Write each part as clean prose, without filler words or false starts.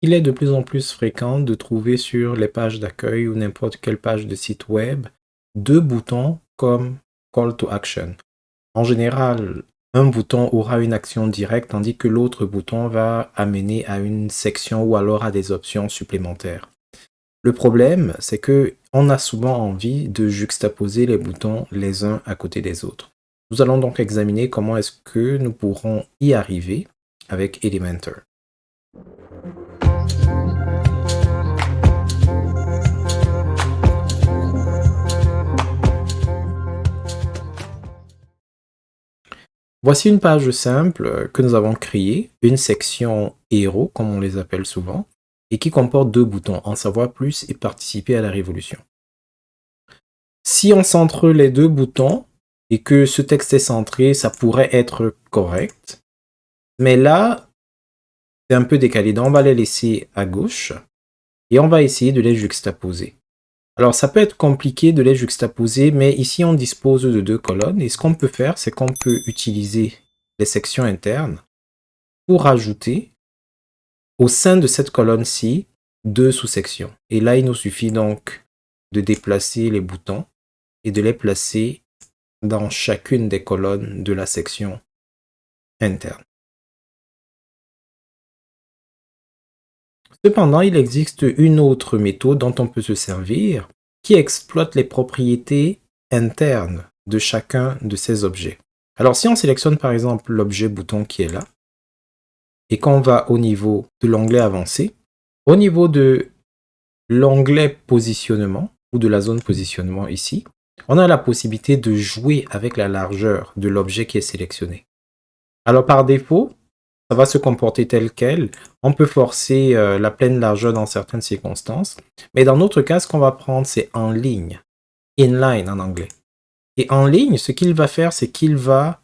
Il est de plus en plus fréquent de trouver sur les pages d'accueil ou n'importe quelle page de site web deux boutons comme Call to Action. En général, un bouton aura une action directe tandis que l'autre bouton va amener à une section ou alors à des options supplémentaires. Le problème, c'est que on a souvent envie de juxtaposer les boutons les uns à côté des autres. Nous allons donc examiner comment est-ce que nous pourrons y arriver avec Elementor. Voici une page simple que nous avons créée, une section héros, comme on les appelle souvent, et qui comporte deux boutons, en savoir plus et participer à la révolution. Si on centre les deux boutons et que ce texte est centré, ça pourrait être correct. Mais là, c'est un peu décalé. Donc, on va les laisser à gauche et on va essayer de les juxtaposer. Alors, ça peut être compliqué de les juxtaposer, mais ici, on dispose de deux colonnes. Et ce qu'on peut faire, c'est qu'on peut utiliser les sections internes pour ajouter au sein de cette colonne-ci deux sous-sections. Et là, il nous suffit donc de déplacer les boutons et de les placer dans chacune des colonnes de la section interne. Cependant, il existe une autre méthode dont on peut se servir qui exploite les propriétés internes de chacun de ces objets. Alors, si on sélectionne par exemple l'objet bouton qui est là, et qu'on va au niveau de l'onglet avancé, au niveau de l'onglet positionnement, ou de la zone positionnement ici, on a la possibilité de jouer avec la largeur de l'objet qui est sélectionné. Alors par défaut, ça va se comporter tel quel. On peut forcer la pleine largeur dans certaines circonstances. Mais dans notre cas, ce qu'on va prendre, c'est en ligne. Inline en anglais. Et en ligne, ce qu'il va faire, c'est qu'il va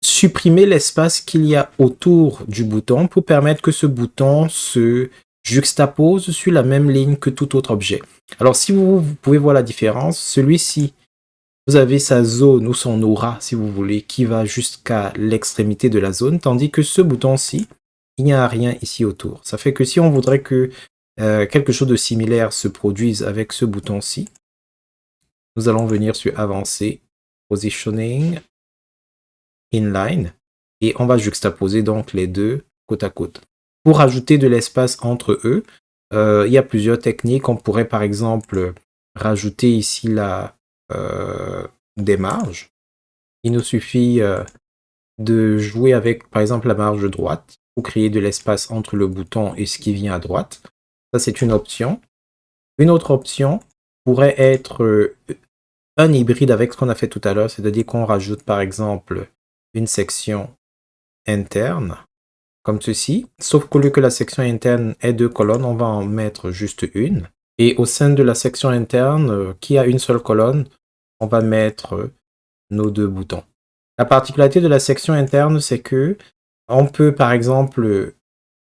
supprimer l'espace qu'il y a autour du bouton pour permettre que ce bouton se juxtapose sur la même ligne que tout autre objet. Alors si vous pouvez voir la différence, celui-ci, vous avez sa zone ou son aura, si vous voulez, qui va jusqu'à l'extrémité de la zone, tandis que ce bouton-ci, il n'y a rien ici autour. Ça fait que si on voudrait que quelque chose de similaire se produise avec ce bouton-ci, nous allons venir sur Avancer, Positioning, Inline, et on va juxtaposer donc les deux côte à côte. Pour ajouter de l'espace entre eux, il y a plusieurs techniques. On pourrait par exemple rajouter ici des marges. Il nous suffit de jouer avec par exemple la marge droite pour créer de l'espace entre le bouton et ce qui vient à droite. Ça, c'est une option. Une autre option pourrait être un hybride avec ce qu'on a fait tout à l'heure, c'est-à-dire qu'on rajoute par exemple une section interne comme ceci, sauf qu'au lieu que la section interne ait deux colonnes, on va en mettre juste une. Et au sein de la section interne, qui a une seule colonne, on va mettre nos deux boutons. La particularité de la section interne, c'est que on peut par exemple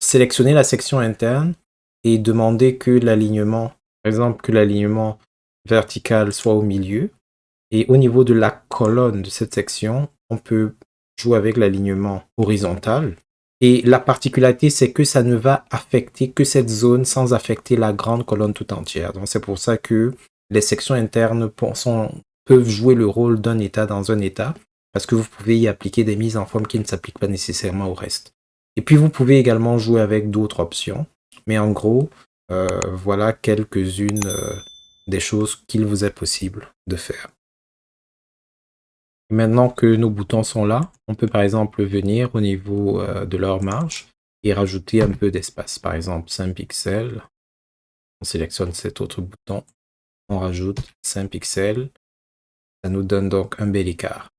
sélectionner la section interne et demander que l'alignement, par exemple que l'alignement vertical soit au milieu. Et au niveau de la colonne de cette section, on peut jouer avec l'alignement horizontal. Et la particularité, c'est que ça ne va affecter que cette zone sans affecter la grande colonne tout entière. Donc c'est pour ça que les sections internes peuvent jouer le rôle d'un état dans un état, parce que vous pouvez y appliquer des mises en forme qui ne s'appliquent pas nécessairement au reste. Et puis vous pouvez également jouer avec d'autres options, mais en gros, voilà quelques-unes des choses qu'il vous est possible de faire. Maintenant que nos boutons sont là, on peut par exemple venir au niveau de leur marge et rajouter un peu d'espace. Par exemple 5 pixels. On sélectionne cet autre bouton. On rajoute 5 pixels. Ça nous donne donc un bel écart.